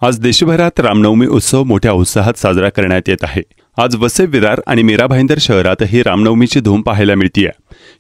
आज देशभरात रामनवमी उत्सव मोठ्या उत्साहात साजरा करण्यात येत आहे। आज वसई विरार आणि मीरा भाईंदर शहरातही रामनवमीची धूम पाहायला मिळते।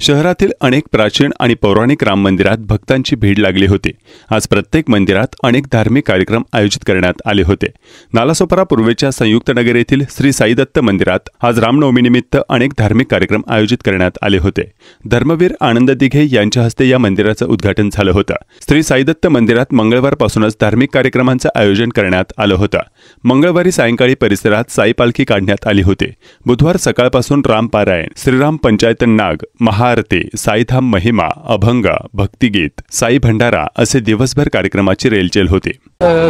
शहरातील अनेक प्राचीन आणि पौराणिक राम मंदिरात भक्तांची भीड लागली होती। आज प्रत्येक मंदिरात अनेक धार्मिक कार्यक्रम आयोजित करण्यात आले होते। नालासोपारा पूर्वेच्या संयुक्त नगर येथील श्री साई दत्त मंदिरात आज रामनवमीनिमित्त अनेक धार्मिक कार्यक्रम आयोजित करण्यात आले होते। धर्मवीर आनंद दिघे यांच्या हस्ते या मंदिराचं उद्घाटन झालं होतं। श्री साई दत्त मंदिरात मंगळवारपासूनच धार्मिक कार्यक्रमांचं आयोजन करण्यात आलं होतं। मंगळवारी सायंकाळी परिसरात साई पालखी काढण्यात आली होती। बुधवार सकाळपासून रामपारायण, श्रीराम पंचायत नाग, महाआरती, साईधाम महिमा, अभंग, भक्तिगीत, साई भंडारा असे दिवसभर कार्यक्रमाची रेलचेल होती।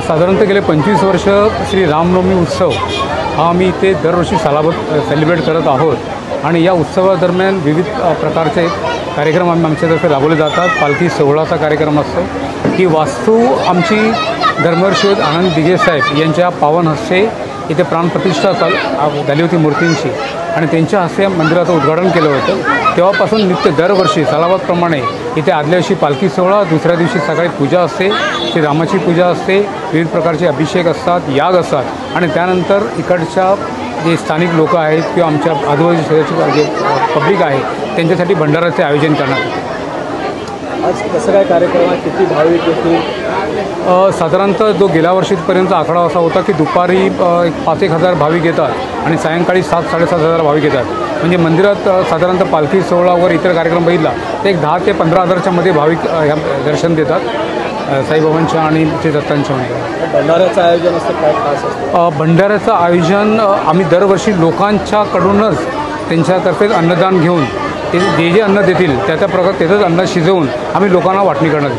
साधारणतः गेले 25 वर्ष श्री रामनवमी उत्सव हा आम्ही इथे दरवर्षी सालाबत सेलिब्रेट करत आहोत आणि या उत्सवादरम्यान विविध प्रकारचे कार्यक्रम आमच्यातर्फे राबवले जातात। पालखी सोहळाचा कार्यक्रम असतो। ही वास्तू आमची धर्मवीर आनंद दिघे साहेब यांच्या पावन हस्ते इथे प्राणप्रतिष्ठा झाली होती मूर्तींची आणि त्यांच्या हस्ते मंदिराचं उद्घाटन केलं होतं। तेव्हापासून नित्य दरवर्षी सालाबादप्रमाणे इथे आदल्या दिवशी पालखी सोहळा, दुसऱ्या दिवशी सकाळी पूजा असते, श्रीरामाची पूजा असते, विविध प्रकारचे अभिषेक असतात, याग असतात आणि त्यानंतर इकडच्या जे स्थानिक लोक आहेत किंवा आमच्या आजूबाजूच्या जे पब्लिक आहे त्यांच्यासाठी भंडाराचे आयोजन करण्यात येते। आज कसं काय कार्यक्रम आहे, किती भाविक येतील? साधारणतः जो गेल्या वर्षीपर्यंत आकडा असा होता की दुपारी 5-1 हजार भाविक येतात आणि सायंकाळी 7-7.5 हजार भाविक येतात। म्हणजे मंदिरात साधारणतः पालखी सोहळावर इतर कार्यक्रम बघितला तर एक 10 ते 15 हजारच्या मध्ये भाविक दर्शन देतात साईबाबांच्या आणि श्री दत्तांच्या मंदिरात। भंडाऱ्याचं आयोजन असतं, काय खास असतं? भंडाऱ्याचं आयोजन आम्ही दरवर्षी लोकांच्याकडूनच त्यांच्यातर्फे अन्नदान घेऊन ते जे अन्न देतील त्या प्रकारे त्याचंच अन्न शिजवून आम्ही लोकांना वाटणी करणार।